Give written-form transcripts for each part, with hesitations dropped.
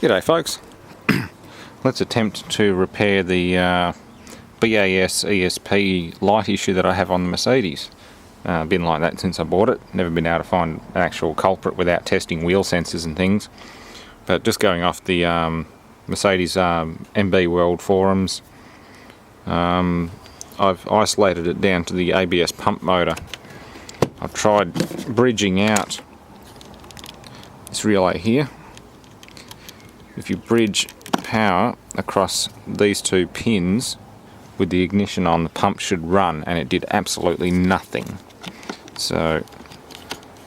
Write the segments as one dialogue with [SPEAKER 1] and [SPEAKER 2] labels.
[SPEAKER 1] G'day folks. Let's attempt to repair the BAS ESP light issue that I have on the Mercedes. Been like that since I bought it. Never been able to find an actual culprit without testing wheel sensors and things. But just going off the Mercedes MB World forums, I've isolated it down to the ABS pump motor. I've tried bridging out this relay here. If you bridge power across these two pins with the ignition on, the pump should run, and it did absolutely nothing. So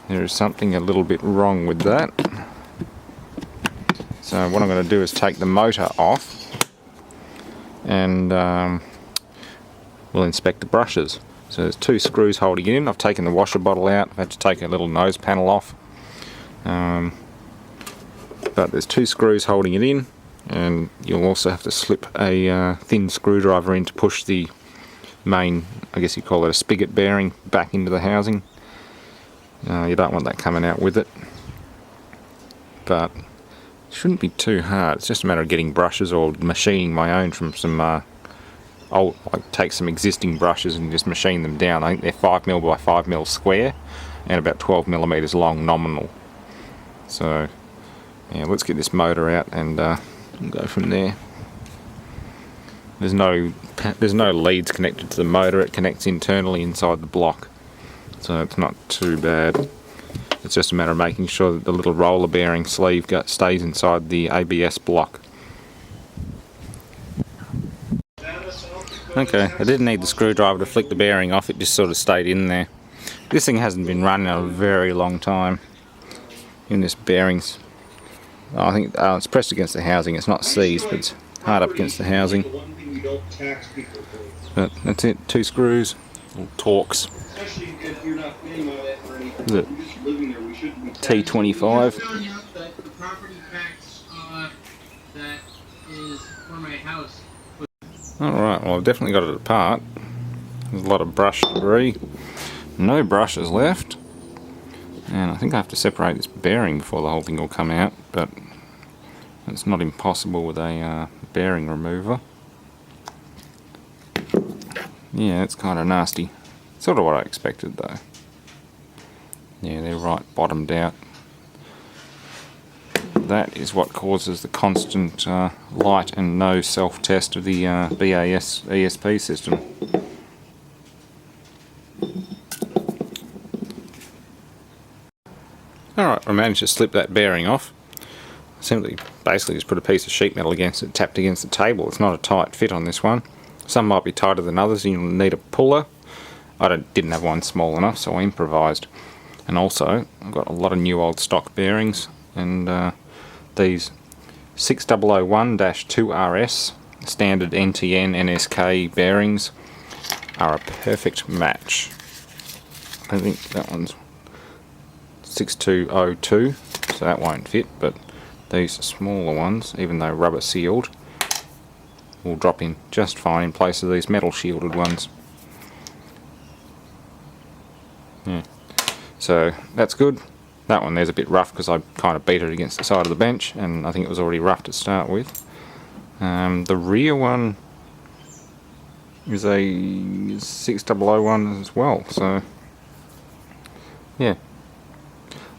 [SPEAKER 1] there is something a little bit wrong with that. So what I'm going to do is take the motor off and we'll inspect the brushes. So there's two screws holding it in. I've taken the washer bottle out. I've had to take a little nose panel off. But there's two screws holding it in, and you'll also have to slip a thin screwdriver in to push the main, I guess you call it a spigot bearing, back into the housing. You don't want that coming out with it, but it shouldn't be too hard. It's just a matter of getting brushes or machining my own from some old, like take some existing brushes and just machine them down. I think they're 5mm by 5mm square and about 12mm long nominal. So yeah, let's get this motor out and go from there. There's no leads connected to the motor. It connects internally inside the block, so it's not too bad. It's just a matter of making sure that the little roller bearing sleeve stays inside the ABS block. Okay, I didn't need the screwdriver to flick the bearing off. It just sort of stayed in there. This thing hasn't been running in a very long time. In this bearings, I think it's pressed against the housing. It's not seized, but it's hard up against the housing. But that's it. Two screws, little Torx. T25. Alright, well I've definitely got it apart. There's a lot of brush debris. No brushes left. And I think I have to separate this bearing before the whole thing will come out, but it's not impossible with a bearing remover. Yeah, it's kind of nasty. Sort of what I expected though. Yeah, they're right bottomed out. That is what causes the constant light and no self-test of the BAS ESP system. Alright, I managed to slip that bearing off. Basically just put a piece of sheet metal against it, tapped against the table. It's not a tight fit on this one. Some might be tighter than others and you'll need a puller. I didn't have one small enough, so I improvised. And also, I've got a lot of new old stock bearings, and these 6001-2RS standard NTN NSK bearings are a perfect match. I think that one's 6202, so that won't fit, but these smaller ones, even though rubber sealed, will drop in just fine in place of these metal shielded ones. Yeah. So that's good. That one there's a bit rough because I kind of beat it against the side of the bench, and I think it was already rough to start with. The rear one is a 6001 as well, so yeah.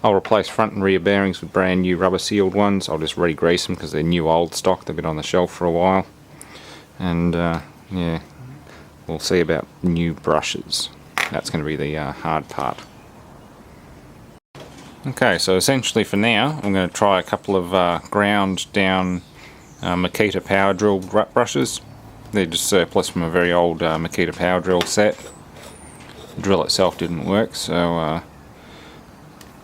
[SPEAKER 1] I'll replace front and rear bearings with brand new rubber sealed ones. I'll just re-grease them because they're new old stock. They've been on the shelf for a while. And yeah, we'll see about new brushes. That's going to be the hard part. Okay, so essentially for now I'm going to try a couple of ground down Makita power drill brushes. They're just surplus from a very old Makita power drill set. The drill itself didn't work, so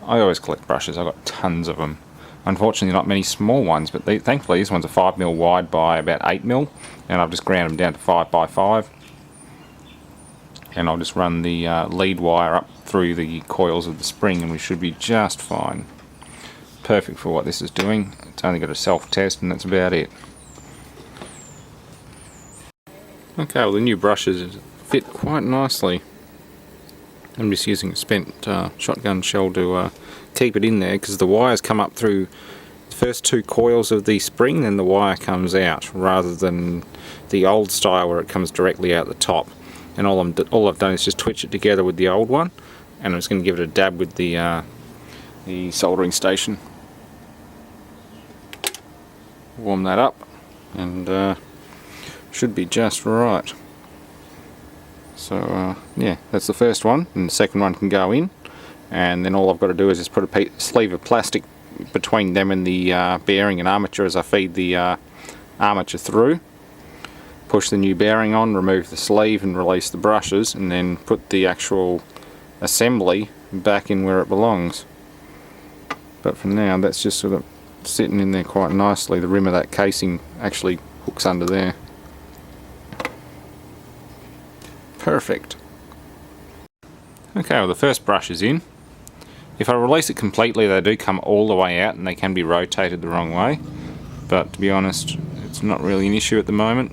[SPEAKER 1] I always collect brushes. I've got tons of them. Unfortunately not many small ones, but thankfully these ones are 5mm wide by about 8mm, and I've just ground them down to 5 by 5. And I'll just run the lead wire up through the coils of the spring and we should be just fine. Perfect for what this is doing. It's only got a self-test and that's about it. Okay, well the new brushes fit quite nicely. I'm just using a spent shotgun shell to keep it in there because the wires come up through first two coils of the spring, then the wire comes out, rather than the old style where it comes directly out the top. And all I've done is just twitch it together with the old one, and I'm just going to give it a dab with the soldering station. Warm that up, and should be just right. So yeah, that's the first one, and the second one can go in, and then all I've got to do is just put a sleeve of plastic between them and the bearing and armature as I feed the armature through. Push the new bearing on, remove the sleeve and release the brushes, and then put the actual assembly back in where it belongs. But for now, that's just sort of sitting in there quite nicely. The rim of that casing actually hooks under there. Perfect. Okay, well, the first brush is in. If I release it completely, they do come all the way out and they can be rotated the wrong way, but to be honest, it's not really an issue at the moment.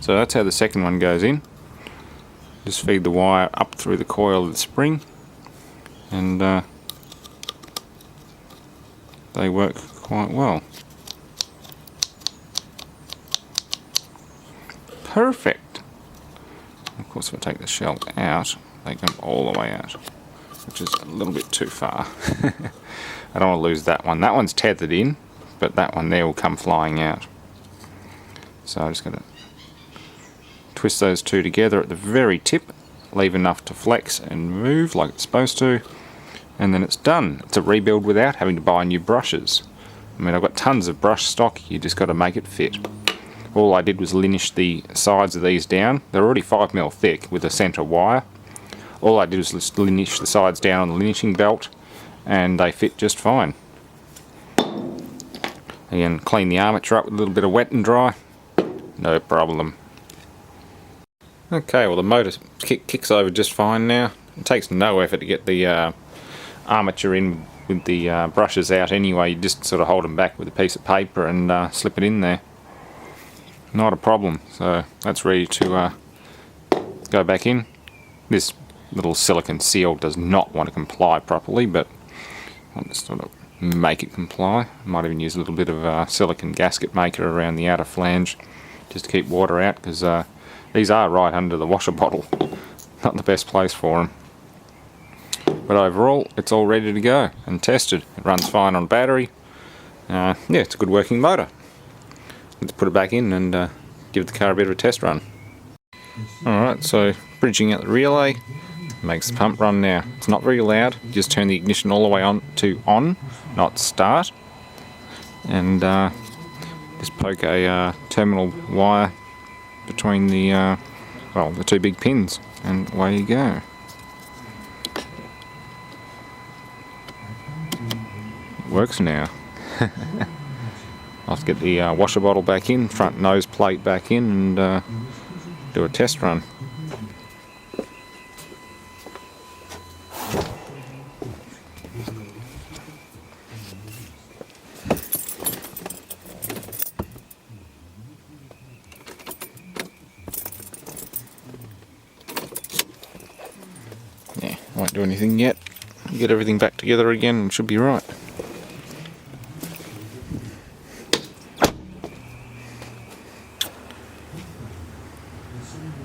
[SPEAKER 1] So that's how the second one goes in. Just feed the wire up through the coil of the spring, and they work quite well. Perfect. Of course, if I take the shell out, they come all the way out, which is a little bit too far. I don't want to lose that one. That one's tethered in, but that one there will come flying out. So I'm just going to twist those two together at the very tip, leave enough to flex and move like it's supposed to, and then it's done. It's a rebuild without having to buy new brushes. I mean, I've got tons of brush stock, you just got to make it fit. All I did was linish the sides of these down. They're already 5mm thick with a centre wire. All I did was just linish the sides down on the linishing belt, and they fit just fine. Again, clean the armature up with a little bit of wet and dry. No problem. Okay, well, the motor kicks over just fine now. It takes no effort to get the armature in with the brushes out anyway. You just sort of hold them back with a piece of paper and slip it in there. Not a problem. So that's ready to go back in. This little silicone seal does not want to comply properly, but I'll just sort of make it comply. Might even use a little bit of silicone gasket maker around the outer flange just to keep water out, because these are right under the washer bottle. Not the best place for them. But overall, it's all ready to go and tested. It runs fine on battery. Yeah, it's a good working motor. Let's put it back in and give the car a bit of a test run. Alright, so bridging out the relay makes the pump run now. It's not very loud. Just turn the ignition all the way on to on, not start. And just poke a terminal wire between the the two big pins, and away you go. It works now. I'll have to get the washer bottle back in, front nose plate back in, and do a test run. Yeah, won't do anything yet. Get everything back together again and should be right.